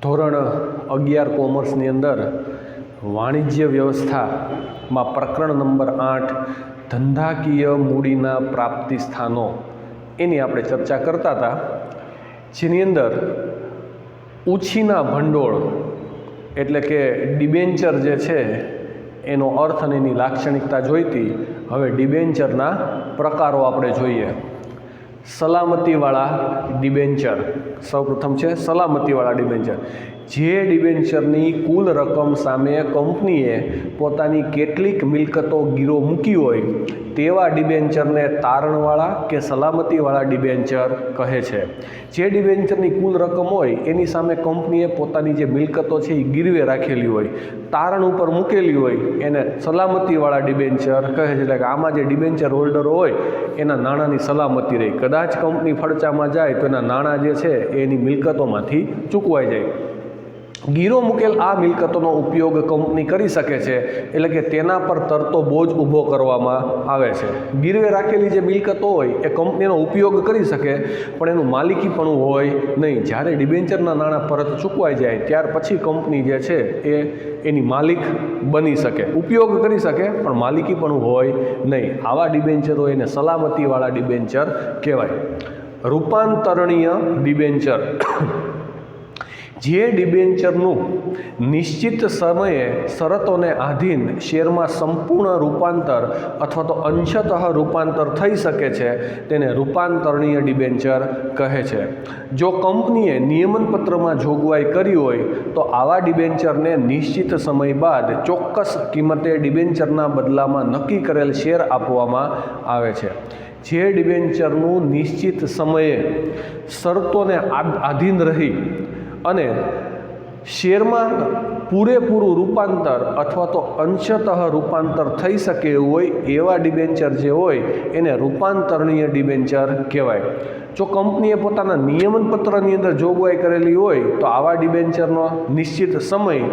ધોરણ 11 કોમર્સની અંદર વાણિજ્ય વ્યવસ્થામાં પ્રકરણ નંબર 8 ધંધાકીય મૂડીના પ્રાપ્તિ સ્થાનો એની આપણે ચર્ચા કરતા હતા, જેની અંદર ઉછીના ભંડોળ એટલે કે ડિબેન્ચર જે છે એનો અર્થ અને એની લાક્ષણિકતા જોઈતી. હવે ડિબેન્ચરના પ્રકારો આપણે જોઈએ. સલામતીવાળા ડિબેન્ચર સૌપ્રથમ છે. સલામતીવાળા ડિબેન્ચર જે ડિબેન્ચરની કુલ રકમ સામે કંપનીએ પોતાની કેટલીક મિલકતો ગીરો મૂકી હોય તેવા ડિબેન્ચરને તારણવાળા કે સલામતીવાળા ડિબેન્ચર કહે છે. જે ડિબેન્ચરની કુલ રકમ હોય એની સામે કંપનીએ પોતાની જે મિલકતો છે એ ગીરવે રાખેલી હોય, તારણ ઉપર મૂકેલી હોય, એને સલામતીવાળા ડિબેન્ચર કહે છે. એટલે કે આમાં જે ડિબેન્ચર હોલ્ડરો હોય એના નાણાંની સલામતી રહી. કદાચ કંપની ફડચામાં જાય તો એના નાણાં જે છે એની મિલકતોમાંથી ચૂકવાઈ જાય. ગીરો મૂકેલ આ મિલકતોનો ઉપયોગ કંપની કરી શકે છે, એટલે કે તેના પર તરતો બોજ ઊભો કરવામાં આવે છે. ગીરવે રાખેલી જે મિલકતો હોય એ કંપનીનો ઉપયોગ કરી શકે, પણ એનું માલિકીપણું હોય નહીં. જ્યારે ડિબેન્ચરના નાણાં પરત ચૂકવાઈ જાય ત્યાર પછી કંપની જે છે એ એની માલિક બની શકે, ઉપયોગ કરી શકે, પણ માલિકીપણું હોય નહીં. આવા ડિબેન્ચર હોય એને સલામતીવાળા ડિબેન્ચર કહેવાય. રૂપાંતરણીય ડિબેન્ચર જે ડિબેન્ચરનું નિશ્ચિત સમયે શરતોને આધીન શેરમાં સંપૂર્ણ રૂપાંતર અથવા તો અંશતઃ રૂપાંતર થઈ શકે છે તેને રૂપાંતરણીય ડિબેન્ચર કહે છે. જો કંપનીએ નિયમનપત્રમાં જોગવાઈ કરી હોય તો આવા ડિબેન્ચરને નિશ્ચિત સમય બાદ ચોક્કસ કિંમતે ડિબેન્ચરના બદલામાં નક્કી કરેલ શેર આપવામાં આવે છે. જે ડિબેન્ચરનું નિશ્ચિત સમયે શરતોને આધીન રહી અને શેરમાં પૂરેપૂરું રૂપાંતર અથવા તો અંશતઃ રૂપાંતર થઈ શકે એવું હોય એવા ડિબેન્ચર જે હોય એને રૂપાંતરણીય ડિબેન્ચર કહેવાય. જો કંપનીએ પોતાના નિયમનપત્રની અંદર જોગવાઈ કરેલી હોય તો આવા ડિબેન્ચરનો નિશ્ચિત સમય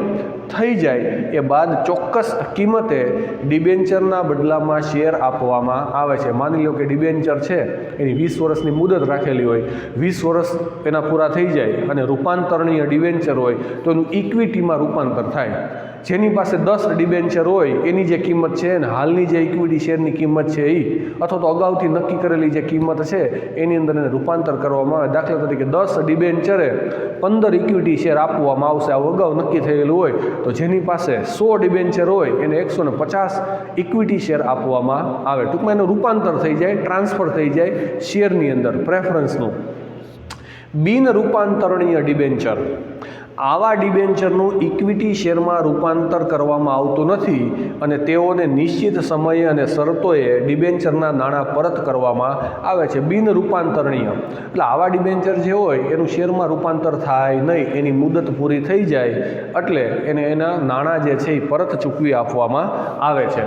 થઈ જાય એ બાદ ચોક્કસ કિંમતે ડિબેન્ચરના બદલામાં શેર આપવામાં આવે છે. માની લો કે ડિબેન્ચર છે એની 20 વર્ષની મુદત રાખેલી હોય, 20 વર્ષ એના પૂરા થઈ જાય અને રૂપાંતરણીય ડિબેન્ચર હોય તો એનું ઇક્વિટીમાં રૂપાંતર થાય. જેની પાસે 10 ડિબેન્ચર હોય એની જે કિંમત છે ને હાલની જે ઇક્વિટી શેરની કિંમત છે એ અથવા તો અગાઉથી નક્કી કરેલી જે કિંમત છે એની અંદર એને રૂપાંતર કરવામાં આવે. દાખલા તરીકે 10 ડિબેન્ચરે 15 ઇક્વિટી શેર આપવામાં આવશે, આવું અગાઉ નક્કી થયેલું હોય. તો જેની પાસે 100 ડિબેન્ચર હોય એને 150 ઇક્વિટી શેર આપવામાં આવે. ટૂંકમાં એનું રૂપાંતર થઈ જાય, ટ્રાન્સફર થઈ જાય શેરની અંદર, પ્રેફરન્સનું. બિન રૂપાંતરણીય ડિબેન્ચર આવા ડિબેન્ચરનું ઇક્વિટી શેરમાં રૂપાંતર કરવામાં આવતું નથી અને તેઓને નિશ્ચિત સમયે અને શરતોએ ડિબેન્ચરના નાણાં પરત કરવામાં આવે છે. બિન રૂપાંતરણીય એટલે આવા ડિબેન્ચર જે હોય એનું શેરમાં રૂપાંતર થાય નહીં, એની મુદત પૂરી થઈ જાય એટલે એને એના નાણાં જે છે એ પરત ચૂકવી આપવામાં આવે છે.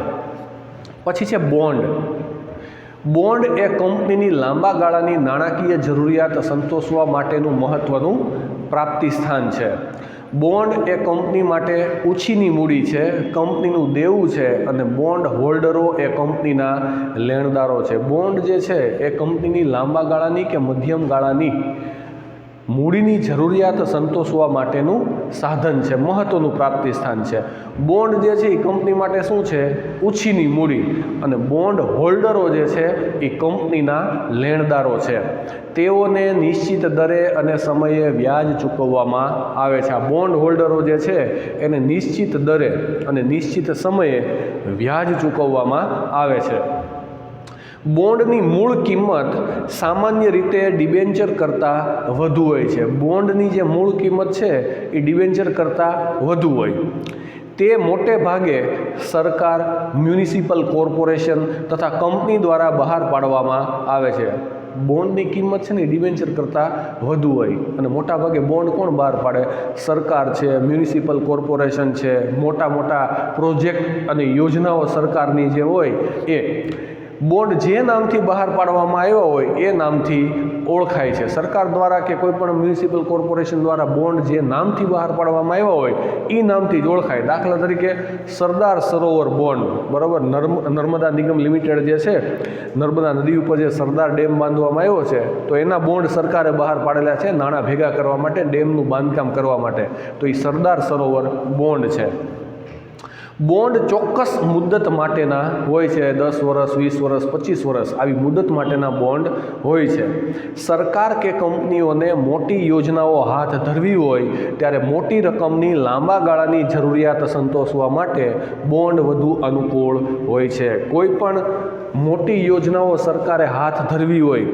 પછી છે બોન્ડ. બોન્ડ એ કંપનીની લાંબા ગાળાની નાણાકીય જરૂરિયાત સંતોષવા માટેનું મહત્ત્વનું પ્રાપ્તિ સ્થાન છે. બોન્ડ એ કંપની માટે ઉછીની મૂડી છે, કંપનીનું દેવું છે અને બોન્ડ હોલ્ડરો એ કંપનીના લેણદારો છે. બોન્ડ જે છે એ કંપનીની લાંબા ગાળાની કે મધ્યમ ગાળાની મૂડીની જરૂરિયાત સંતોષવા માટેનું સાધન છે, મહત્ત્વનું પ્રાપ્તિ સ્થાન છે. બોન્ડ જે છે એ કંપની માટે શું છે? ઉછીની મૂડી. અને બોન્ડ હોલ્ડરો જે છે એ કંપનીના લેણદારો છે. તેઓને નિશ્ચિત દરે અને સમયે વ્યાજ ચૂકવવામાં આવે છે. આ બોન્ડ હોલ્ડરો જે છે એને નિશ્ચિત દરે અને નિશ્ચિત સમયે વ્યાજ ચૂકવવામાં આવે છે. બોન્ડની મૂળ કિંમત સામાન્ય રીતે ડિબેન્ચર કરતાં વધુ હોય છે. બોન્ડની જે મૂળ કિંમત છે એ ડિબેન્ચર કરતાં વધુ હોય. તે મોટે ભાગે સરકાર, મ્યુનિસિપલ કોર્પોરેશન તથા કંપની દ્વારા બહાર પાડવામાં આવે છે. બોન્ડની કિંમત છે ને ડિબેન્ચર કરતાં વધુ હોય અને મોટા ભાગે બોન્ડ કોણ બહાર પાડે? સરકાર છે, મ્યુનિસિપલ કોર્પોરેશન છે. મોટા મોટા પ્રોજેક્ટ અને યોજનાઓ સરકારની જે હોય એ બોન્ડ જે નામથી બહાર પાડવામાં આવ્યા હોય એ નામથી ઓળખાય છે। સરકાર દ્વારા કે કોઈ પણ મ્યુનિસિપલ કોર્પોરેશન દ્વારા બોન્ડ જે નામથી બહાર પાડવામાં આવ્યા હોય એ નામથી જ ઓળખાય। દાખલા તરીકે સરદાર સરોવર બોન્ડ, બરાબર, નર્મદા નિગમ લિમિટેડ જે છે, નર્મદા નદી ઉપર જે સરદાર ડેમ બાંધવામાં આવ્યો છે તો એના બોન્ડ સરકારે બહાર પાડેલા છે નાણાં ભેગા કરવા માટે, ડેમનું બાંધકામ કરવા માટે, તો એ સરદાર સરોવર બોન્ડ છે। બોન્ડ ચોક્કસ મુદ્દત માટેના હોય છે, 10 વર્ષ, 20 વર્ષ, 25 વર્ષ આવી મુદ્દત માટેના બોન્ડ હોય છે। સરકાર કે કંપનીઓને મોટી યોજનાઓ હાથ ધરવી હોય ત્યારે મોટી રકમની લાંબા ગાળાની જરૂરિયાત સંતોષવા માટે બોન્ડ વધુ અનુકૂળ હોય છે। કોઈ પણ મોટી યોજનાઓ સરકારે હાથ ધરવી હોય,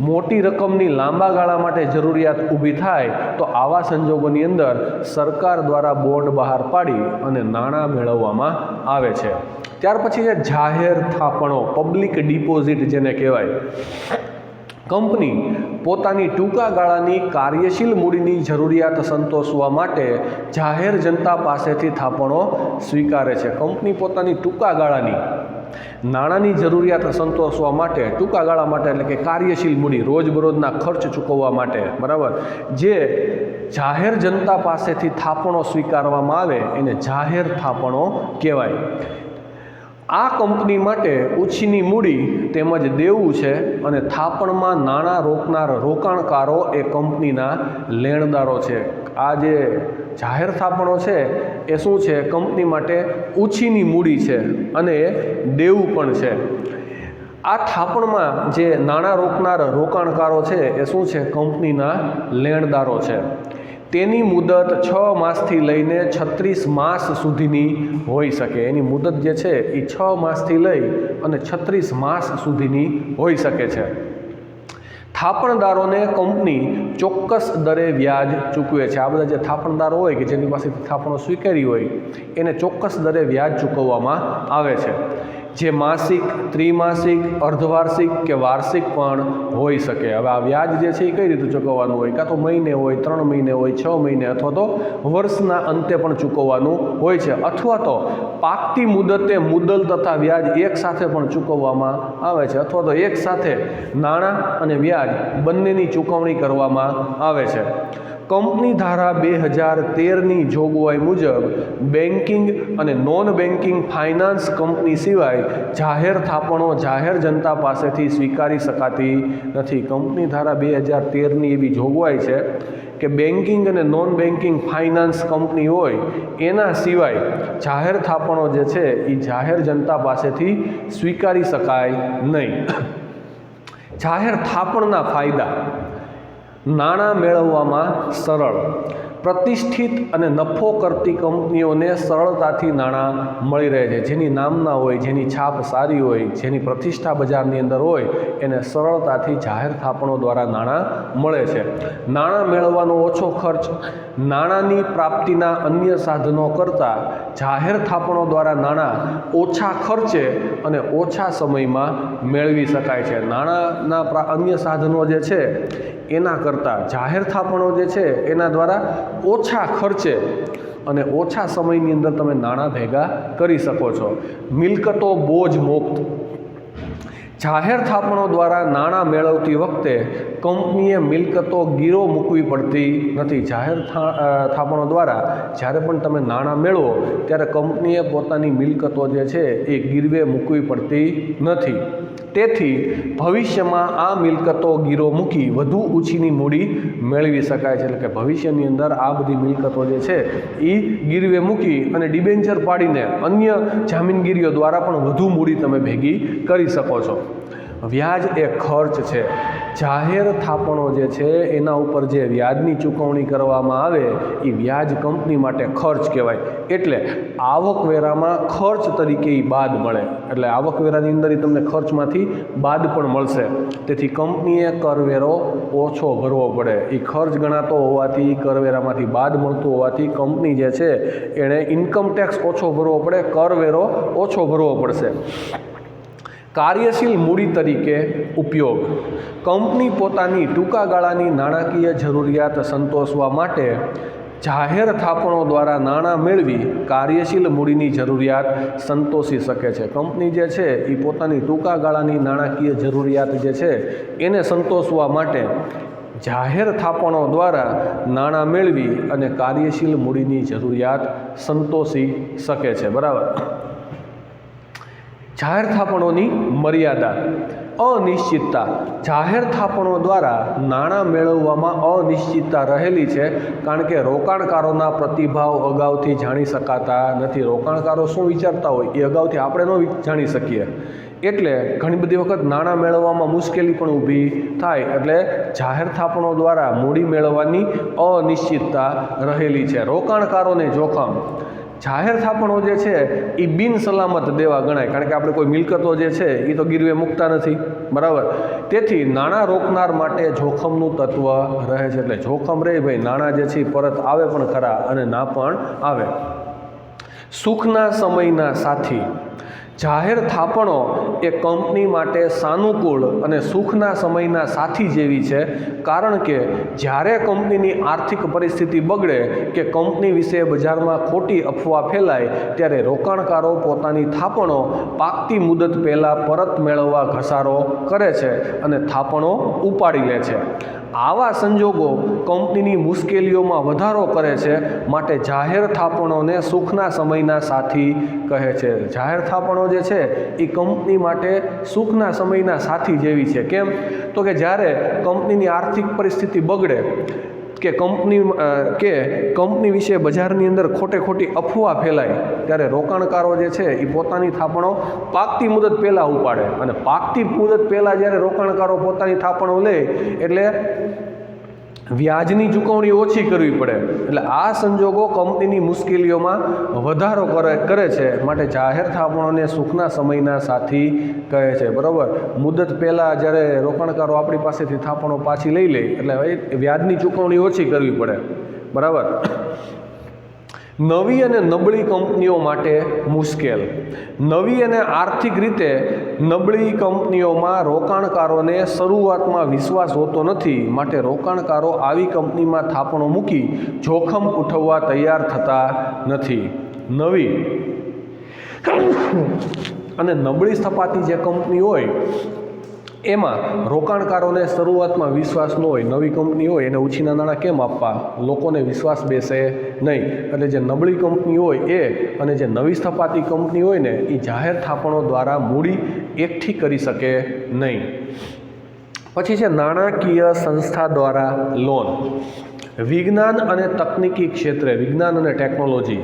મોટી રકમની લાંબા ગાળા માટે જરૂરિયાત ઊભી થાય તો આવા સંજોગોની અંદર સરકાર દ્વારા બોન્ડ બહાર પાડી અને નાણાં મેળવવામાં આવે છે। ત્યાર પછી છે જાહેર થાપણો, પબ્લિક ડિપોઝિટ જેને કહેવાય। કંપની પોતાની ટૂંકા ગાળાની કાર્યશીલ મૂડીની જરૂરિયાત સંતોષવા માટે જાહેર જનતા પાસેથી થાપણો સ્વીકારે છે। કંપની પોતાની ટૂંકા ગાળાની નાણાંની જરૂરિયાત સંતોષવા માટે, ટૂંકા ગાળા માટે એટલે કે કાર્યશીલ મૂડી, રોજબરોજના ખર્ચ ચૂકવવા માટે, બરાબર, જે જાહેર જનતા પાસેથી થાપણો સ્વીકારવામાં આવે એને જાહેર થાપણો કહેવાય। આ કંપની માટે ઓછીની મૂડી તેમજ દેવું છે અને થાપણમાં નાણાં રોકનાર રોકાણકારો એ કંપનીના લેણદારો છે। આ જે જાહેર થાપણો છે એ શું છે? કંપની માટે ઓછીની મૂડી છે અને દેવું પણ છે। આ થાપણમાં જે નાણાં રોકનાર રોકાણકારો છે એ શું છે? કંપનીના લેણદારો છે। તેની મુદત 6 માસથી લઈને 36 માસ સુધીની હોઈ શકે। એની મુદત જે છે એ 6 માસથી લઈ અને 36 માસ સુધીની હોઈ શકે છે। થાપણદારોને કંપની ચોક્કસ દરે વ્યાજ ચૂકવે છે। આ બધા જે થાપણદારો હોય કે જેની પાસેથી થાપણો સ્વીકારી હોય એને ચોક્કસ દરે વ્યાજ ચૂકવવામાં આવે છે, જે માસિક, ત્રિમાસિક, અર્ધવાર્ષિક કે વાર્ષિક પણ હોઈ શકે। હવે આ વ્યાજ જે છે એ કઈ રીતે ચૂકવવાનું હોય? કાં તો મહિને હોય, 3 મહિને હોય, 6 મહિને અથવા તો વર્ષના અંતે પણ ચૂકવવાનું હોય છે, અથવા તો પાકતી મુદતે મુદ્દલ તથા વ્યાજ એક સાથે પણ ચૂકવવામાં આવે છે, અથવા તો એક સાથે નાણાં અને વ્યાજ બંનેની ચૂકવણી કરવામાં આવે છે। કંપની ધારા 2013ની જોગવાઈ મુજબ બેન્કિંગ અને નોન બેન્કિંગ ફાઇનાન્સ કંપની સિવાય જાહેર થાપણો જાહેર જનતા પાસેથી સ્વીકારી શકાતી નથી। કંપની ધારા 2013ની એવી જોગવાઈ છે કે બેન્કિંગ અને નોન બેન્કિંગ ફાઇનાન્સ કંપની હોય એના સિવાય જાહેર થાપણો જે છે એ જાહેર જનતા પાસેથી સ્વીકારી શકાય નહીં। જાહેર થાપણના ફાયદા: નાણાં મેળવવામાં સરળ, પ્રતિષ્ઠિત અને નફો કરતી કંપનીઓને સરળતાથી નાણાં મળી રહે છે। જેની નામના હોય, જેની છાપ સારી હોય, જેની પ્રતિષ્ઠા બજારની અંદર હોય એને સરળતાથી જાહેર થાપણો દ્વારા નાણાં મળે છે। નાણાં મેળવવાનો ઓછો ખર્ચ: નાણાંની પ્રાપ્તિના અન્ય સાધનો કરતાં જાહેર થાપણો દ્વારા નાણાં ઓછા ખર્ચે અને ઓછા સમયમાં મેળવી શકાય છે। નાણાંના અન્ય સાધનો જે છે એના કરતાં જાહેર થાપણો જે છે એના દ્વારા ઓછા ખર્ચે અને ઓછા સમયની અંદર તમે નાણાં ભેગા કરી શકો છો। મિલકતો બોજ મુક્ત: જાહેર થાપણો દ્વારા નાણાં મેળવતી વખતે કંપનીએ મિલકતો ગીરો મૂકવી પડતી નથી। જાહેર થાપણો દ્વારા જ્યારે પણ તમે નાણાં મેળવો ત્યારે કંપનીએ પોતાની મિલકતો જે છે એ ગીરવે મૂકવી પડતી નથી। તેથી ભવિષ્યમાં આ મિલકતો ગીરો મૂકી વધુ ઓછીની મૂડી મેળવી શકાય છે। એટલે કે ભવિષ્યની અંદર આ બધી મિલકતો જે છે એ ગીરવે મૂકી અને ડિબેન્ચર પાડીને અન્ય જામીનગીરીઓ દ્વારા પણ વધુ મૂડી તમે ભેગી કરી શકો છો। વ્યાજ એ ખર્ચ છે। જાહેર થાપણો જે છે એના ઉપર જે વ્યાજની ચૂકવણી કરવામાં આવે એ વ્યાજ કંપની માટે ખર્ચ કહેવાય। એટલે આવકવેરામાં ખર્ચ તરીકે એ બાદ મળે, એટલે આવકવેરાની અંદર તમને ખર્ચમાંથી બાદ પણ મળશે। તેથી કંપનીએ કરવેરો ઓછો ભરવો પડે। એ ખર્ચ ગણાતો હોવાથી, કરવેરામાંથી બાદ મળતું હોવાથી કંપની જે છે એણે ઇન્કમ ટેક્સ ઓછો ભરવો પડે, કરવેરો ઓછો ભરવો પડશે। કાર્યશીલ મૂડી તરીકે ઉપયોગ: કંપની પોતાની ટૂંકા ગાળાની નાણાકીય જરૂરિયાત સંતોષવા માટે જાહેર થાપણો દ્વારા નાણાં મેળવી કાર્યશીલ મૂડીની જરૂરિયાત સંતોષી શકે છે. કંપની જે છે એ પોતાની ટૂંકા ગાળાની નાણાકીય જરૂરિયાત જે છે એને સંતોષવા માટે જાહેર થાપણો દ્વારા નાણાં મેળવી અને કાર્યશીલ મૂડીની જરૂરિયાત સંતોષી શકે છે. બરાબર. જાહેર થાપણોની મર્યાદા. અનિશ્ચિતતા. જાહેર થાપણો દ્વારા નાણાં મેળવવામાં અનિશ્ચિતતા રહેલી છે, કારણ કે રોકાણકારોના પ્રતિભાવ અગાઉથી જાણી શકાતા નથી. રોકાણકારો શું વિચારતા હોય એ અગાઉથી આપણે ન જાણી શકીએ, એટલે ઘણી બધી વખત નાણાં મેળવવામાં મુશ્કેલી પણ ઊભી થાય. એટલે જાહેર થાપણો દ્વારા મૂડી મેળવવાની અનિશ્ચિતતા રહેલી છે. રોકાણકારોને જોખમ. જાહેર થાપણો જે છે એ બિન સલામત દેવા ગણાય, કારણ કે આપણે કોઈ મિલકતો જે છે એ તો ગીરવે મૂકતા નથી. બરાબર. તેથી નાણાં રોકનાર માટે જોખમનું તત્વ રહે છે. એટલે જોખમ રહે ભાઈ, નાણાં જે છે પરત આવે પણ ખરા અને ના પણ આવે. સુખના સમયના સાથી. જાહેર થાપણો એ કંપની માટે સાનુકૂળ અને સુખના સમયના સાથી જેવી છે, કારણ કે જ્યારે કંપનીની આર્થિક પરિસ્થિતિ બગડે કે કંપની વિશે બજારમાં ખોટી અફવા ફેલાય, ત્યારે રોકાણકારો પોતાની થાપણો પાકતી મુદત પહેલાં પરત મેળવવા ઘસારો કરે છે અને થાપણો ઉપાડી લે છે. આવા સંજોગો કંપનીની મુશ્કેલીઓમાં વધારો કરે છે, માટે જાહેર થાપણોને સુખના સમયના સાથી કહે છે. જાહેર થાપણો જે છે એ કંપની માટે સુખના સમયના સાથી જેવી છે. કેમ? તો કે જ્યારે કંપનીની આર્થિક પરિસ્થિતિ બગડે કે કંપની વિશે બજારની અંદર ખોટી અફવા ફેલાય, ત્યારે રોકાણકારો જે છે એ પોતાની થાપણો પાકતી મુદત પહેલાં ઉપાડે, અને પાકતી મુદત પહેલાં જ્યારે રોકાણકારો પોતાની થાપણો લે એટલે વ્યાજની ચૂકવણી ઓછી કરવી પડે. એટલે આ સંજોગો કંપનીની મુશ્કેલીઓમાં વધારો કરે છે, માટે જાહેર થાપણોને સુખના સમયના સાથી કહે છે. બરાબર. મુદત પહેલાં જ્યારે રોકાણકારો આપણી પાસેથી થાપણો પાછી લઈ લે એટલે વ્યાજની ચૂકવણી ઓછી કરવી પડે. બરાબર. નવી અને નબળી કંપનીઓ માટે મુશ્કેલ. નવી અને આર્થિક રીતે નબળી કંપનીઓમાં રોકાણકારોને શરૂઆતમાં વિશ્વાસ હોતો નથી, માટે રોકાણકારો આવી કંપનીમાં થાપણો મૂકી જોખમ ઉઠાવવા તૈયાર થતા નથી. નવી અને નબળી સ્થપાતી જે કંપની હોય એમાં રોકાણકારોને શરૂઆતમાં વિશ્વાસ ન હોય. નવી કંપની હોય એને ઉછીના નાણાં કેમ આપવા, લોકોને વિશ્વાસ બેસે નહીં. એટલે જે નબળી કંપની હોય એ અને જે નવી સ્થપાતી કંપની હોય ને એ જાહેર થાપણો દ્વારા મૂડી એકઠી કરી શકે નહીં. પછી છે નાણાકીય સંસ્થા દ્વારા લોન. વિજ્ઞાન અને તકનીકી ક્ષેત્રે, વિજ્ઞાન અને ટેકનોલોજી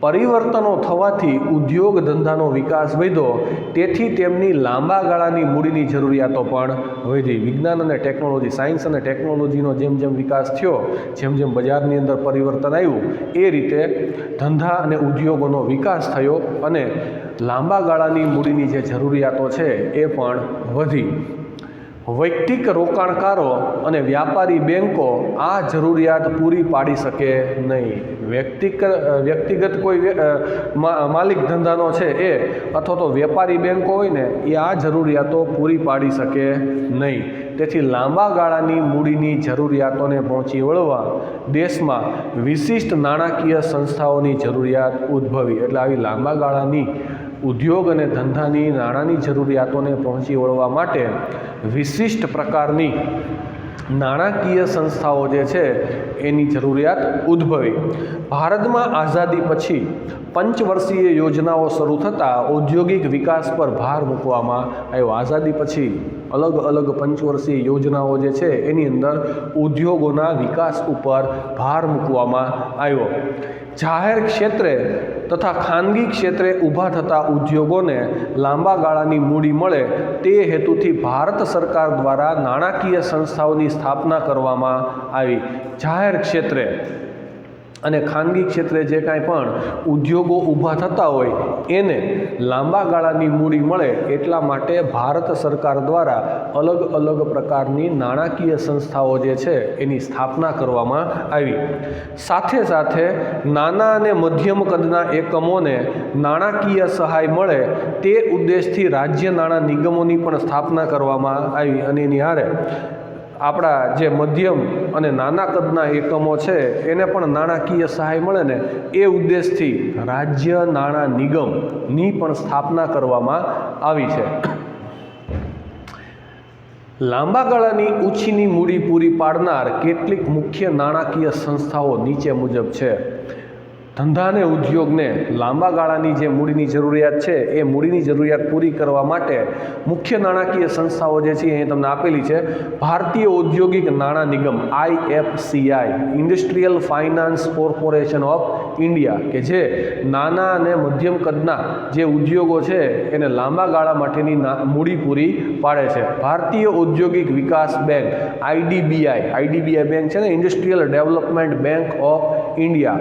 પરિવર્તનો થવાથી ઉદ્યોગ ધંધાનો વિકાસ વધ્યો, તેથી તેમની લાંબા ગાળાની મૂડીની જરૂરિયાતો પણ વધી. વિજ્ઞાન અને ટેકનોલોજી, સાયન્સ અને ટેકનોલોજીનો જેમ જેમ વિકાસ થયો, જેમ જેમ બજારની અંદર પરિવર્તન આવ્યું, એ રીતે ધંધા અને ઉદ્યોગોનો વિકાસ થયો અને લાંબા ગાળાની મૂડીની જે જરૂરિયાતો છે એ પણ વધી. વૈયક્તિક રોકાણકારો અને વ્યાપારી બેન્કો આ જરૂરિયાત પૂરી પાડી શકે નહીં. વ્યક્તિગત કોઈ માલિક ધંધાનો છે એ અથવા તો વેપારી બેન્કો હોય ને એ આ જરૂરિયાતો પૂરી પાડી શકે નહીં. તેથી લાંબા ગાળાની મૂડીની જરૂરિયાતોને પહોંચી વળવા દેશમાં વિશિષ્ટ નાણાકીય સંસ્થાઓની જરૂરિયાત ઉદ્ભવી. એટલે આવી લાંબા ગાળાની ઉદ્યોગ અને ધંધાની નાણાંની જરૂરિયાતોને પહોંચી વળવા માટે વિશિષ્ટ પ્રકારની નાણાકીય સંસ્થાઓ જે છે એની જરૂરિયાત ઉદ્ભવી. ભારતમાં આઝાદી પછી પંચવર્ષીય યોજનાઓ શરૂ થતાં ઔદ્યોગિક વિકાસ પર ભાર મૂકવામાં આવ્યો. આઝાદી પછી અલગ અલગ પંચવર્ષીય યોજનાઓ જે છે એની અંદર ઉદ્યોગોના વિકાસ ઉપર ભાર મૂકવામાં આવ્યો. જાહેર ક્ષેત્રે તથા ખાનગી ક્ષેત્રે ઊભા થતા ઉદ્યોગોને લાંબા ગાળાની મૂડી મળે તે હેતુથી ભારત સરકાર દ્વારા નાણાકીય સંસ્થાઓની સ્થાપના કરવામાં આવી. જાહેર ક્ષેત્રે અને ખાનગી ક્ષેત્રે જે કાંઈ પણ ઉદ્યોગો ઊભા થતા હોય એને લાંબા ગાળાની મૂડી મળે એટલા માટે ભારત સરકાર દ્વારા અલગ અલગ પ્રકારની નાણાકીય સંસ્થાઓ જે છે એની સ્થાપના કરવામાં આવી. સાથે સાથે નાના અને મધ્યમ કદના એકમોને નાણાકીય સહાય મળે તે ઉદ્દેશથી રાજ્ય નાણાં નિગમોની પણ સ્થાપના કરવામાં આવી. અને એની હારે આપણા જે મધ્યમ અને નાના કદના એકમો છે એને પણ નાણાકીય સહાય મળે ને એ ઉદ્દેશથી રાજ્ય નાણાં નિગમની પણ સ્થાપના કરવામાં આવી છે. લાંબા ગાળાની ઉછીની મૂડી પૂરી પાડનાર કેટલીક મુખ્ય નાણાકીય સંસ્થાઓ નીચે મુજબ છે. ધંધા અને ઉદ્યોગને લાંબા ગાળાની જે મૂડીની જરૂરિયાત છે એ મૂડીની જરૂરિયાત પૂરી કરવા માટે મુખ્ય નાણાકીય સંસ્થાઓ જે છે એ તમને આપેલી છે. ભારતીય ઔદ્યોગિક નાણાં નિગમ IFCI, industrial finance corporation of India, કે જે નાના અને મધ્યમ કદના જે ઉદ્યોગો છે એને લાંબા ગાળા માટેની મૂડી પૂરી પાડે છે. ભારતીય ઔદ્યોગિક વિકાસ બેંક IDBI બેંક છે ને, Industrial Development Bank of India.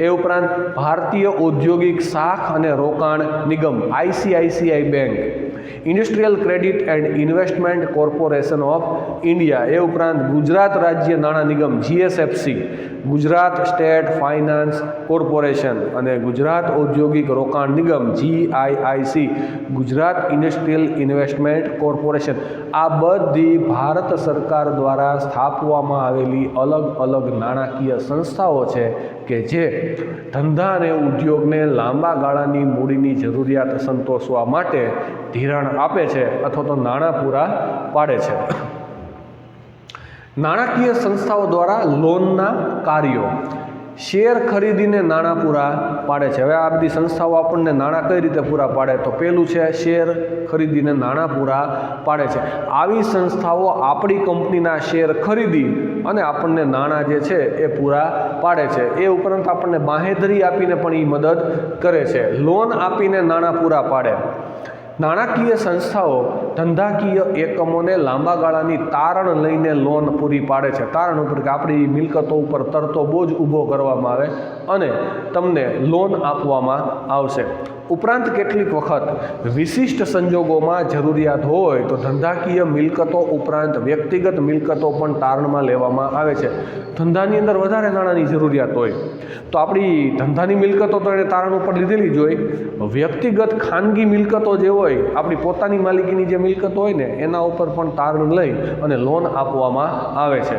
એ ઉપરાંત ભારતીય ઔદ્યોગિક શાખ અને રોકાણ નિગમ ICICI bank, Industrial Credit and Investment Corporation of India. એ ઉપરાંત ગુજરાત રાજ્ય નાણાં નિગમ GSFC, Gujarat State Finance Corporation અને ગુજરાત ઔદ્યોગિક રોકાણ નિગમ GIIC, Gujarat Industrial Investment Corporation. આ બધી ભારત સરકાર દ્વારા સ્થાપવામાં આવેલી અલગ અલગ નાણાકીય સંસ્થાઓ છે કે જે ધંધા અને ઉદ્યોગને લાંબા ગાળાની મૂડીની જરૂરિયાત સંતોષવા માટે ધિરાણ આપે છે અથવા તો નાણાં પૂરા પાડે છે. નાણાકીય સંસ્થાઓ દ્વારા લોનના કાર્યો, શેર ખરીદીને નાણાં પૂરા પાડે છે. હવે આ બધી સંસ્થાઓ આપણને નાણાં કઈ રીતે પૂરા પાડે? તો પહેલું છે શેર ખરીદીને નાણાં પૂરા પાડે છે. આવી સંસ્થાઓ આપણી કંપનીના શેર ખરીદી અને આપણને નાણાં જે છે એ પૂરા પાડે છે. એ ઉપરાંત આપણને બાંહેધરી આપીને પણ એ મદદ કરે છે. લોન આપીને નાણાં પૂરા પાડે. નાણાકીય સંસ્થાઓ ધંધાકીય એકમોને લાંબા ગાળાની તારણ લઈને લોન પૂરી પાડે છે. તારણ ઉપર કે આપણી મિલકતો ઉપર તરતો બોજ ઊભો કરવામાં આવે અને તમને લોન આપવામાં આવશે. ઉપરાંત કેટલીક વખત વિશિષ્ટ સંજોગોમાં જરૂરિયાત હોય તો ધંધાકીય મિલકતો ઉપરાંત વ્યક્તિગત મિલકતો પણ તારણમાં લેવામાં આવે છે. ધંધાની અંદર વધારે નાણાંની જરૂરિયાત હોય તો આપણી ધંધાની મિલકતો તો એને તારણ ઉપર લીધેલી જ હોય. વ્યક્તિગત ખાનગી મિલકતો જે હોય, આપણી પોતાની માલિકીની જે મિલકતો હોય ને એના ઉપર પણ તારણ લઈ અને લોન આપવામાં આવે છે.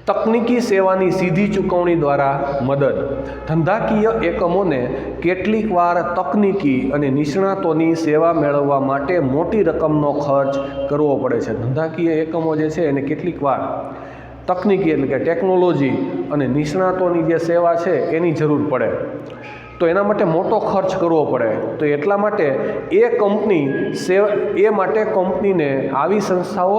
તકનીકી સેવાની સીધી ચૂકવણી દ્વારા મદદ. ધંધાકીય એકમોને કેટલીક વાર તકનીકી અને નિષ્ણાતોની સેવા મેળવવા માટે મોટી રકમનો ખર્ચ કરવો પડે છે. ધંધાકીય એકમો જે છે એને કેટલીક વાર તકનીકી એટલે કે ટેકનોલોજી અને નિષ્ણાતોની જે સેવા છે એની જરૂર પડે તો એના માટે મોટો ખર્ચ કરવો પડે. તો એટલા માટે કંપનીને આવી સંસ્થાઓ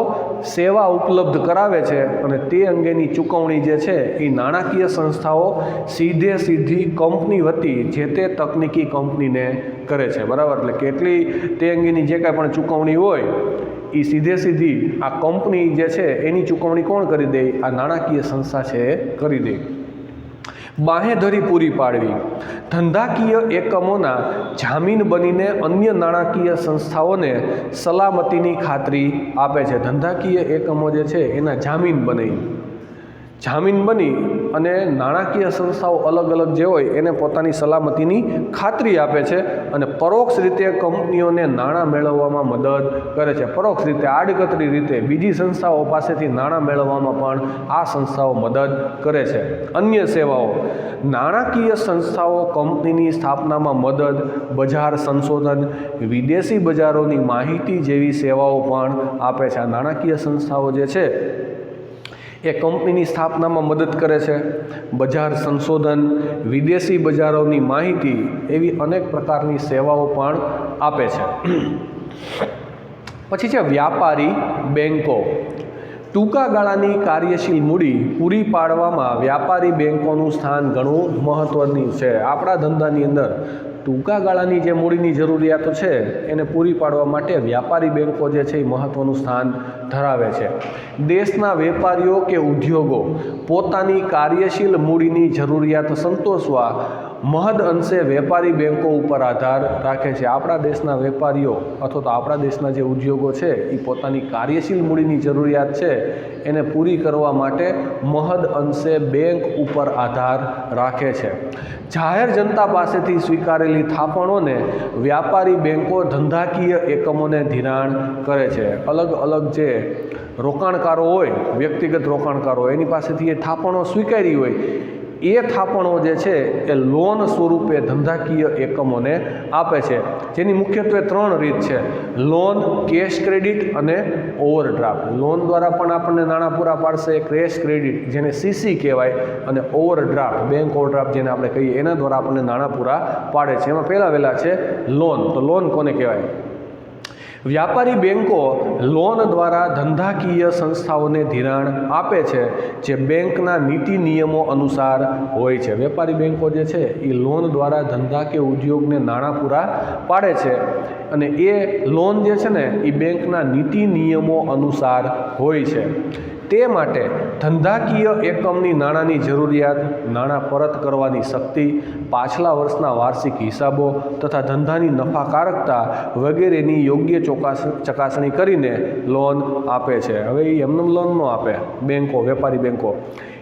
સેવા ઉપલબ્ધ કરાવે છે અને તે અંગેની ચૂકવણી જે છે એ નાણાકીય સંસ્થાઓ સીધી કંપની વતી જે તે તકનીકી કંપનીને કરે છે. બરાબર? એટલે કેટલી તે અંગેની જે કાંઈ પણ ચૂકવણી હોય એ સીધી આ કંપની જે છે એની ચૂકવણી કોણ કરી દે? આ નાણાકીય સંસ્થા છે એ કરી દે. બાંહેધરી પૂરી પાડવી. ધંધાકીય એકમોના જામીન બનીને અન્ય નાણાકીય સંસ્થાઓને સલામતીની ખાતરી આપે છે. ધંધાકીય એકમો જે છે એના જામીન બની અને નાણાકીય સંસ્થાઓ અલગ અલગ જે હોય એને પોતાની સલામતીની ખાતરી આપે છે અને પરોક્ષ રીતે કંપનીઓને નાણાં મેળવવામાં મદદ કરે છે. પરોક્ષ રીતે, આડકતરી રીતે બીજી સંસ્થાઓ પાસેથી નાણાં મેળવવામાં પણ આ સંસ્થાઓ મદદ કરે છે. અન્ય સેવાઓ. નાણાકીય સંસ્થાઓ કંપનીની સ્થાપનામાં મદદ, બજાર સંશોધન, વિદેશી બજારોની માહિતી જેવી સેવાઓ પણ આપે છે. આ નાણાકીય સંસ્થાઓ જે છે એ કંપનીની સ્થાપનામાં મદદ કરે છે. બજાર સંશોધન, વિદેશી બજારોની માહિતી એવી અનેક પ્રકારની સેવાઓ પણ આપે છે. પછી છે વ્યાપારી બેંકો. ટૂંકા ગાળાની કાર્યશીલ મૂડી પૂરી પાડવામાં વ્યાપારી બેંકોનું સ્થાન ઘણું મહત્ત્વનું છે. આપણા ધંધાની અંદર ટૂંકા ગાળાની જે મૂડીની જરૂરિયાતો છે એને પૂરી પાડવા માટે વ્યાપારી બેંકો જે છે એ મહત્ત્વનું સ્થાન ધરાવે છે. દેશના વેપારીઓ કે ઉદ્યોગો પોતાની કાર્યશીલ મૂડીની જરૂરિયાત સંતોષવા મહદ અંશે વેપારી બેંકો ઉપર આધાર રાખે છે. આપણા દેશના વેપારીઓ અથવા તો આપણા દેશના જે ઉદ્યોગો છે એ પોતાની કાર્યશીલ મૂડીની જરૂરિયાત છે એને પૂરી કરવા માટે મહદ અંશે બેંક ઉપર આધાર રાખે છે. જાહેર જનતા પાસેથી સ્વીકારેલી થાપણોને વ્યાપારી બેંકો ધંધાકીય એકમોને ધિરાણ કરે છે. અલગ અલગ જે રોકાણકારો હોય, વ્યક્તિગત રોકાણકારો એની પાસેથી એ થાપણો સ્વીકારી હોય, એ થાપણો જે છે એ લોન સ્વરૂપે ધંધાકીય એકમોને આપે છે, જેની મુખ્યત્વે 3 રીત છે: લોન, કેશ ક્રેડિટ અને ઓવરડ્રાફ્ટ. લોન દ્વારા પણ આપણને નાણાં પૂરા પાડશે, કેશ ક્રેડિટ જેને સીસી કહેવાય, અને ઓવરડ્રાફ્ટ, બેંક ઓવરડ્રાફ્ટ જેને આપણે કહીએ, એના દ્વારા આપણને નાણાં પૂરા પાડે છે. એમાં પહેલા છે લોન. તો લોન કોને કહેવાય? વ્યાપારી બેંકો લોન દ્વારા ધંધાકીય સંસ્થાઓને ધિરાણ આપે છે, જે બેંકના નીતિ નિયમો અનુસાર હોય છે. વેપારી બેંકો જે છે એ લોન દ્વારા ધંધા કે ઉદ્યોગને નાણાં પૂરા પાડે છે, અને એ લોન જે છે ને એ બેંકના નીતિ નિયમો અનુસાર હોય છે. તે માટે ધંધાકીય એકમની નાણાંની જરૂરિયાત, નાણાં પરત કરવાની શક્તિ, પાછલા વર્ષના વાર્ષિક હિસાબો તથા ધંધાની નફાકારકતા વગેરેની યોગ્ય ચકાસણી કરીને લોન આપે છે. હવે એ એમને લોન ન આપે બેંકો, વેપારી બેંકો.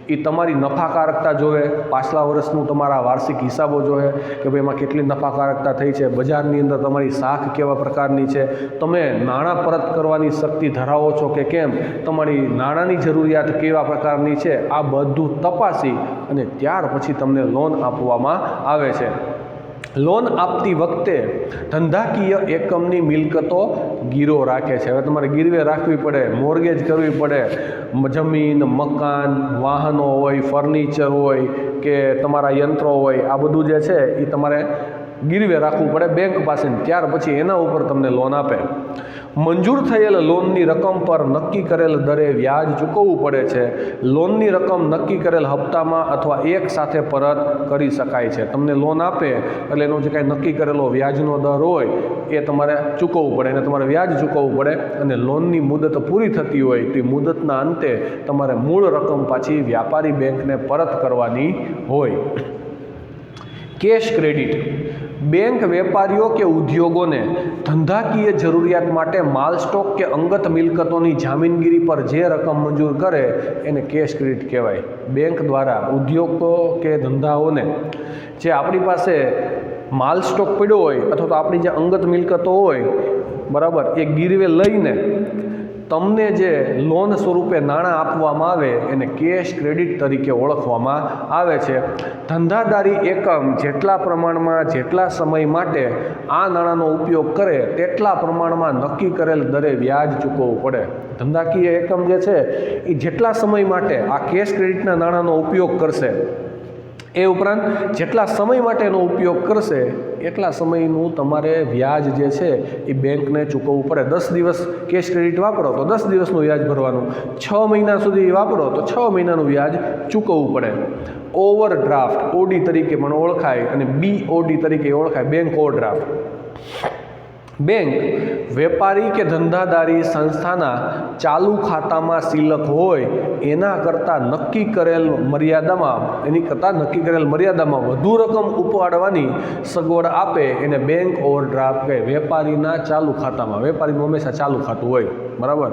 એ તમારી નફાકારકતા જોવે, પાછલા વર્ષનું તમારા વાર્ષિક હિસાબો જોવે કે ભાઈ એમાં કેટલી નફાકારકતા થઈ છે, બજારની અંદર તમારી શાખ કેવા પ્રકારની છે, તમે નાણાં પરત કરવાની શક્તિ ધરાવો છો કે કેમ, તમારી નાણાંની જરૂરિયાત કેવા પ્રકારની છે, આ બધું તપાસી અને ત્યાર પછી તમને લોન આપવામાં આવે છે. લોન આપતી વખતે ધંધાકીય એકમની મિલકતો ગીરો રાખે છે. હવે તમારે ગીરવે રાખવી પડે, મોર્ગેજ કરવી પડે, જમીન, મકાન, વાહનો હોય, ફર્નિચર હોય કે તમારા યંત્રો હોય, આ બધું જે છે એ તમારે ગીરવે રાખવું પડે બેંક પાસે. ત્યાર પછી એના ઉપર તમને લોન આપે. મંજૂર થયેલ લોનની રકમ પર નક્કી કરેલ દરે વ્યાજ ચૂકવવું પડે છે. લોનની રકમ નક્કી કરેલ હપ્તામાં અથવા એક સાથે પરત કરી શકાય છે. તમને લોન આપે એટલે એનો જે કાંઈ નક્કી કરેલો વ્યાજનો દર હોય એ તમારે ચૂકવવું પડે, અને તમારે વ્યાજ ચૂકવવું પડે. અને લોનની મુદત પૂરી થતી હોય તો એ મુદતના અંતે તમારે મૂળ રકમ પાછી વ્યાપારી બેંકને પરત કરવાની હોય. Cache credit. બેંક વેપારીઓ કે ઉદ્યોગોને ધંધાકીય જરૂરિયાત માટે માલ સ્ટોક કે અંગત મિલકતોની જામીનગીરી પર જે રકમ મંજૂર કરે એને કેશ ક્રેડિટ કહેવાય. બેંક દ્વારા ઉદ્યોગો કે ધંધાઓને જે આપણી પાસે માલ સ્ટોક પડ્યો હોય અથવા તો આપણી જે અંગત મિલકતો હોય, બરાબર, એ ગીરવે લઈને તમને જે લોન સ્વરૂપે નાણાં આપવામાં આવે એને કેશ ક્રેડિટ તરીકે ઓળખવામાં આવે છે. ધંધાદારી એકમ જેટલા પ્રમાણમાં જેટલા સમય માટે આ નાણાંનો ઉપયોગ કરે તેટલા પ્રમાણમાં નક્કી કરેલ દરે વ્યાજ ચૂકવવું પડે. ધંધાકીય એકમ જે છે એ જેટલા સમય માટે આ કેશ ક્રેડિટના નાણાંનો ઉપયોગ કરશે, એ ઉપરાંત જેટલા સમય માટે એનો ઉપયોગ કરશે એટલા સમયનું તમારે વ્યાજ જે છે એ બેંકને ચૂકવવું પડે. 10 દિવસ કેશ ક્રેડિટ વાપરો તો 10 દિવસનું વ્યાજ ભરવાનું, 6 મહિના સુધી વાપરો તો 6 મહિનાનું વ્યાજ ચૂકવવું પડે. ઓવરડ્રાફ્ટ ઓડી તરીકે પણ ઓળખાય અને BOD તરીકે ઓળખાય, બેંક ઓવરડ્રાફ્ટ. બેંક વેપારી કે ધંધાદારી સંસ્થાના ચાલુ ખાતામાં શિલક હોય એના કરતાં નક્કી કરેલ મર્યાદામાં વધુ રકમ ઉપાડવાની સગવડ આપે એને બેંક ઓવરડ્રાફ્ટ કહે. વેપારીના ચાલુ ખાતામાં, વેપારીનું હંમેશા ચાલુ ખાતું હોય, બરાબર,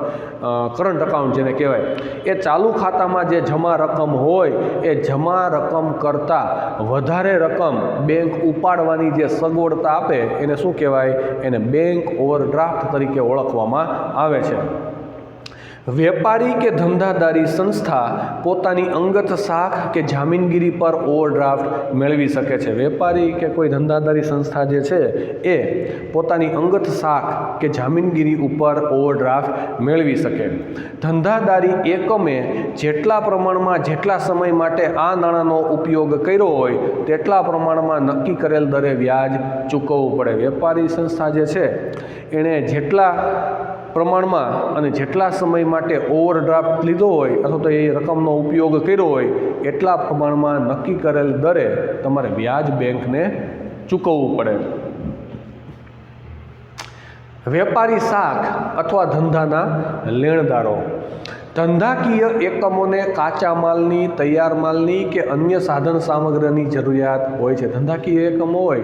કરંટ અકાઉન્ટ જેને કહેવાય, એ ચાલુ ખાતામાં જે જમા રકમ હોય એ જમા રકમ કરતાં વધારે રકમ બેંક ઉપાડવાની જે સગવડતા આપે એને શું કહેવાય? એને બેંક ઓવરડ્રાફ્ટ તરીકે ઓળખવામાં આવે છે. વેપારી કે ધંધાદારી સંસ્થા પોતાની અંગત શાખ કે જામીનગીરી પર ઓવરડ્રાફ્ટ મેળવી શકે છે. વેપારી કે કોઈ ધંધાદારી સંસ્થા જે છે એ પોતાની અંગત શાખ કે જામીનગીરી ઉપર ઓવરડ્રાફ્ટ મેળવી શકે. ધંધાદારી એકમે જેટલા પ્રમાણમાં જેટલા સમય માટે આ નાણાંનો ઉપયોગ કર્યો હોય તેટલા પ્રમાણમાં નક્કી કરેલ દરે વ્યાજ ચૂકવવું પડે. વેપારી સંસ્થા જે છે એણે જેટલા પ્રમાણમાં અને જેટલા સમય માટે ઓવરડ્રાફ્ટ લીધો હોય અથવા તો એ રકમનો ઉપયોગ કર્યો હોય એટલા પ્રમાણમાં નક્કી કરેલ દરે તમારે વ્યાજ બેંકને ચૂકવવું પડે. વેપારી શાખ અથવા ધંધાના લેણદારો. ધંધાકીય એકમોને કાચા માલની, તૈયાર માલની કે અન્ય સાધન સામગ્રીની જરૂરિયાત હોય છે. ધંધાકીય એકમો હોય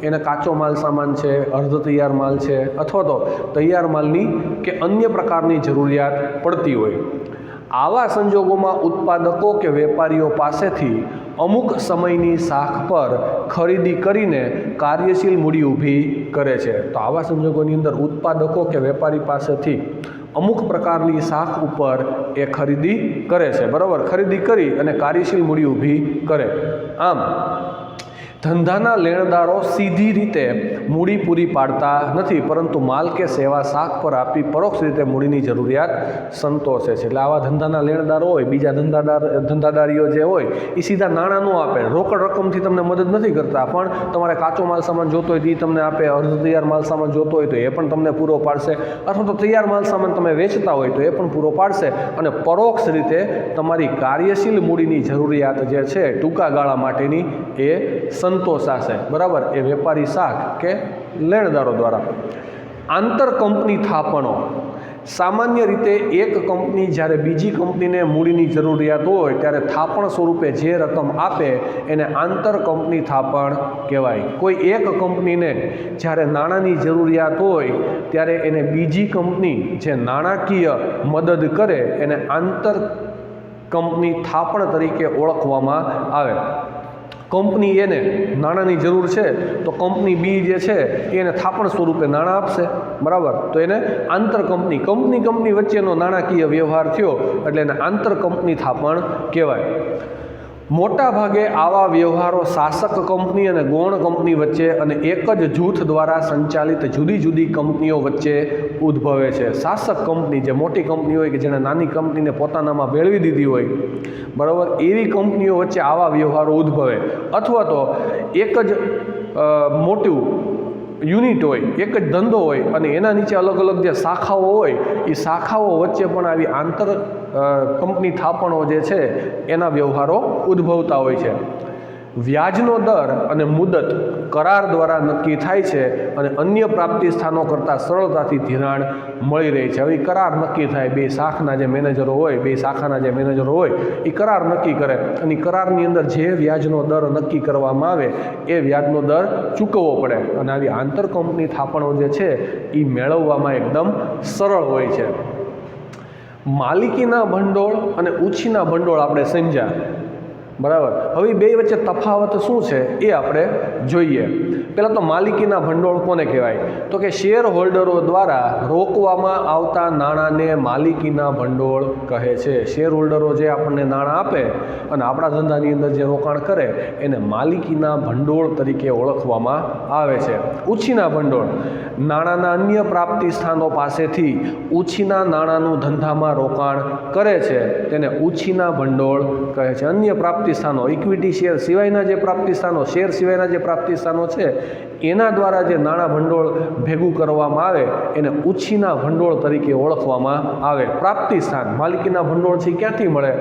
એને કાચો માલ સામાન છે, અર્ધ તૈયાર માલ છે અથવા તો તૈયાર માલની કે અન્ય પ્રકારની જરૂરિયાત પડતી હોય. આવા સંજોગોમાં ઉત્પાદકો કે વેપારીઓ પાસેથી અમુક સમયની શાખ પર ખરીદી કરીને કાર્યશીલ મૂડી ઊભી કરે છે. તો આવા સંજોગોની અંદર ઉત્પાદકો કે વેપારી પાસેથી અમુક પ્રકારની શાખ ઉપર એ ખરીદી કરે છે, બરાબર. ખરીદી કરી અને કાર્યશીલ મૂડી ઊભી કરે. આમ ધંધાના લેણદારો સીધી રીતે મૂડી પૂરી પાડતા નથી, પરંતુ માલ કે સેવા શાખ પર આપી પરોક્ષ રીતે મૂડીની જરૂરિયાત સંતોષે છે. એટલે આવા ધંધાના લેણદારો હોય, બીજા ધંધાદારીઓ જે હોય એ સીધા નાણાં ન આપે, રોકડ રકમથી તમને મદદ નથી કરતા, પણ તમારે કાચો માલ સામાન જોતો હોય તો એ તમને આપે, અર્ધ તૈયાર માલ સામાન જોતો હોય તો એ પણ તમને પૂરો પાડશે, અથવા તો તૈયાર માલ સામાન તમે વેચતા હોય તો એ પણ પૂરો પાડશે, અને પરોક્ષ રીતે તમારી કાર્યશીલ મૂડીની જરૂરિયાત જે છે ટૂંકા ગાળા માટેની એ સંતોષાશે, બરાબર. એ વેપારી શાખ કે લેણદારો દ્વારા. આંતર કંપની થાપણો. સામાન્ય રીતે એક કંપની જ્યારે બીજી કંપનીને મૂડીની જરૂરિયાત હોય ત્યારે થાપણ સ્વરૂપે જે રકમ આપે એને આંતર કંપની થાપણ કહેવાય. કોઈ એક કંપનીને જ્યારે નાણાંની જરૂરિયાત હોય ત્યારે એને બીજી કંપની જે નાણાકીય મદદ કરે એને આંતર કંપની થાપણ તરીકે ઓળખવામાં આવે. કંપની એને નાણાંની જરૂર છે તો કંપની બી જે છે એને થાપણ સ્વરૂપે નાણાં આપશે, બરાબર. તો એને આંતર કંપની વચ્ચેનો નાણાકીય વ્યવહાર થયો એટલે એને આંતર કંપની થાપણ કહેવાય. મોટા ભાગે આવા વ્યવહારો શાસક કંપની અને ગૌણ કંપની વચ્ચે અને એક જ જૂથ દ્વારા સંચાલિત જુદી જુદી કંપનીઓ વચ્ચે ઉદ્ભવે છે. શાસક કંપની જે મોટી કંપની હોય કે જેણે નાની કંપનીને પોતાનામાં ભેળવી દીધી હોય, બરાબર, એવી કંપનીઓ વચ્ચે આવા વ્યવહારો ઉદ્ભવે, અથવા તો એક જ મોટું યુનિટ હોય, એક જ ધંધો હોય અને એના નીચે અલગ અલગ જે શાખાઓ હોય એ શાખાઓ વચ્ચે પણ આવી આંતર કંપની થાપણો જે છે એના વ્યવહારો ઉદ્ભવતા હોય છે. વ્યાજનો દર અને મુદત કરાર દ્વારા નક્કી થાય છે અને અન્ય પ્રાપ્તિ સ્થાનો કરતાં સરળતાથી ધિરાણ મળી રહે છે. હવે કરાર નક્કી થાય, બે શાખાના જે મેનેજરો હોય એ કરાર નક્કી કરે અને કરારની અંદર જે વ્યાજનો દર નક્કી કરવામાં આવે એ વ્યાજનો દર ચૂકવવો પડે, અને આવી આંતર કંપની થાપણો જે છે એ મેળવવામાં એકદમ સરળ હોય છે. માલિકીના ભંડોળ અને ઉછીના ભંડોળ આપણે સમજ્યા, બરાબર. હવે બે વચ્ચે તફાવત શું છે એ આપણે જોઈએ. પહેલાં તો માલિકીના ભંડોળ કોને કહેવાય? તો કે શેર હોલ્ડરો દ્વારા રોકવામાં આવતા નાણાંને માલિકીના ભંડોળ કહે છે. શેર હોલ્ડરો જે આપણને નાણાં આપે અને આપણા ધંધાની અંદર જે રોકાણ કરે એને માલિકીના ભંડોળ તરીકે ઓળખવામાં આવે છે. ઉછીના ભંડોળ નાણાંના અન્ય પ્રાપ્તિ સ્થાનો પાસેથી ઉછીના નાણાંનું ધંધામાં રોકાણ કરે છે તેને ઉછીના ભંડોળ કહે છે. અન્ય પ્રાપ્તિ સ્થાનો, ઇક્વિટી શેર સિવાયના જે પ્રાપ્તિ સ્થાનો, શેર સિવાયના જે પ્રાપ્તિ સ્થાનો છે એના દ્વારા જે નાણાં ભંડોળ ભેગું કરવામાં આવે એને ઉછીના ભંડોળ તરીકે ઓળખવામાં આવે. પ્રાપ્તિ સ્થાન માલિકીના ભંડોળ છે ક્યાંથી મળે?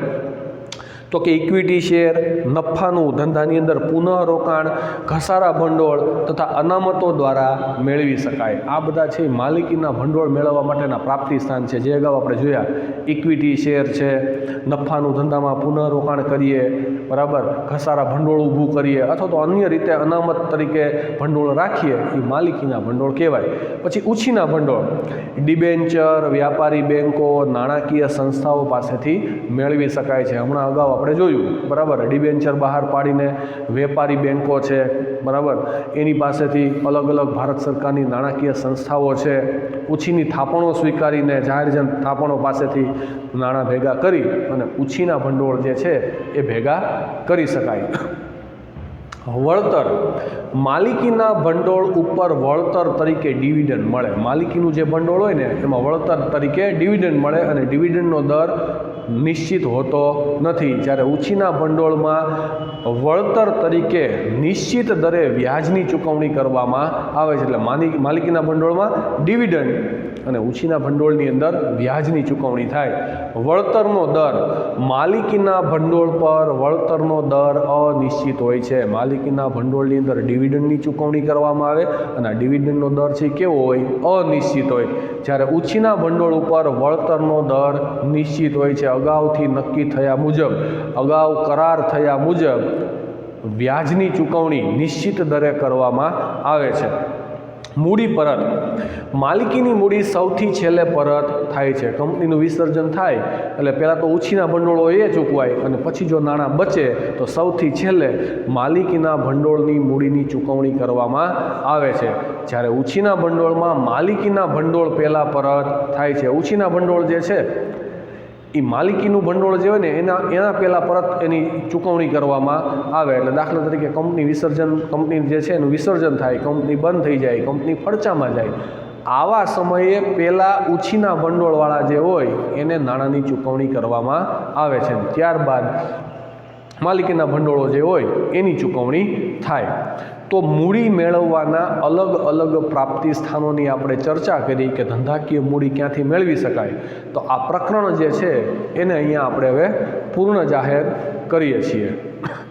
તો કે ઇક્વિટી શેર, નફાનું ધંધાની અંદર પુનઃ રોકાણ, ઘસારા ભંડોળ તથા અનામતો દ્વારા મેળવી શકાય. આ બધા છે માલિકીના ભંડોળ મેળવવા માટેના પ્રાપ્તિ સ્થાન છે, જે અગાઉ આપણે જોયા. ઇક્વિટી શેર છે, નફાનું ધંધામાં પુનઃ રોકાણ કરીએ, બરાબર, ઘસારા ભંડોળ ઊભું કરીએ અથવા તો અન્ય રીતે અનામત તરીકે ભંડોળ રાખીએ એ માલિકીના ભંડોળ કહેવાય. પછી ઉછીના ભંડોળ ડિબેન્ચર, વ્યાપારી બેન્કો, નાણાકીય સંસ્થાઓ પાસેથી મેળવી શકાય છે. હમણાં અગાઉ આપણે જોયું, બરાબર, ડિબેન્ચર બહાર પાડીને વેપારી બેન્કો છે, બરાબર, એની પાસેથી અલગ અલગ ભારત સરકારની નાણાકીય સંસ્થાઓ છે, ઉછીની થાપણો સ્વીકારીને જાહેર થાપણો પાસેથી નાણાં ભેગા કરી અને ઉછીના ભંડોળ જે છે એ ભેગા કરી શકાય. વળતર માલિકીના ભંડોળ ઉપર વળતર તરીકે ડિવિડન્ડ મળે. માલિકીનું જે ભંડોળ હોય ને એમાં વળતર તરીકે ડિવિડન્ડ મળે અને ડિવિડન્ડનો દર નિશ્ચિત હોતો નથી. જ્યારે ઉછીના ભંડોળમાં વળતર તરીકે નિશ્ચિત દરે વ્યાજની ચૂકવણી કરવામાં આવે છે. એટલે માલિકીના ભંડોળમાં ડિવિડન્ડ અને ઉછીના ભંડોળની અંદર વ્યાજની ચૂકવણી થાય. વળતરનો દર માલિકીના ભંડોળ પર વળતરનો દર અનિશ્ચિત હોય છે. માલિકીના ભંડોળની અંદર ડિવિડન્ડની ચૂકવણી કરવામાં આવે અને આ ડિવિડન્ડનો દર છે કેવો હોય? અનિશ્ચિત હોય. જ્યારે ઉછીના ભંડોળ ઉપર વળતરનો દર નિશ્ચિત હોય છે. અગાઉથી નક્કી થયા મુજબ, અગાઉ કરાર થયા મુજબ વ્યાજની ચૂકવણી નિશ્ચિત દરે કરવામાં આવે છે. મૂડી પરત, માલિકીની મૂડી સૌથી છેલ્લે પરત થાય છે. કંપનીનું વિસર્જન થાય એટલે પહેલાં તો ઉછીના ભંડોળો એ ચૂકવાય અને પછી જો નાણાં બચે તો સૌથી છેલ્લે માલિકીના ભંડોળની મૂડીની ચૂકવણી કરવામાં આવે છે. જ્યારે ઉછીના ભંડોળમાં માલિકીના ભંડોળ પહેલાં પરત થાય છે. ઉછીના ભંડોળ જે છે એ માલિકીનું ભંડોળ જે હોય ને એના પહેલાં પરત એની ચૂકવણી કરવામાં આવે. એટલે દાખલા તરીકે કંપની જે છે એનું વિસર્જન થાય, કંપની બંધ થઈ જાય, કંપની ફડચામાં જાય, આવા સમયે પહેલાં ઉછીના ભંડોળવાળા જે હોય એને નાણાંની ચૂકવણી કરવામાં આવે છે. ત્યારબાદ માલિકીના ભંડોળો જે હોય એની ચૂકવણી થાય. તો મૂડી મેળવવાના અલગ અલગ પ્રાપ્તિ સ્થાનોની આપણે ચર્ચા કરી કે ધંધાકીય મૂડી ક્યાંથી મેળવી શકાય. તો આ પ્રકરણ જે છે એને અહીંયા આપણે હવે પૂર્ણ જાહેર કરીએ છીએ.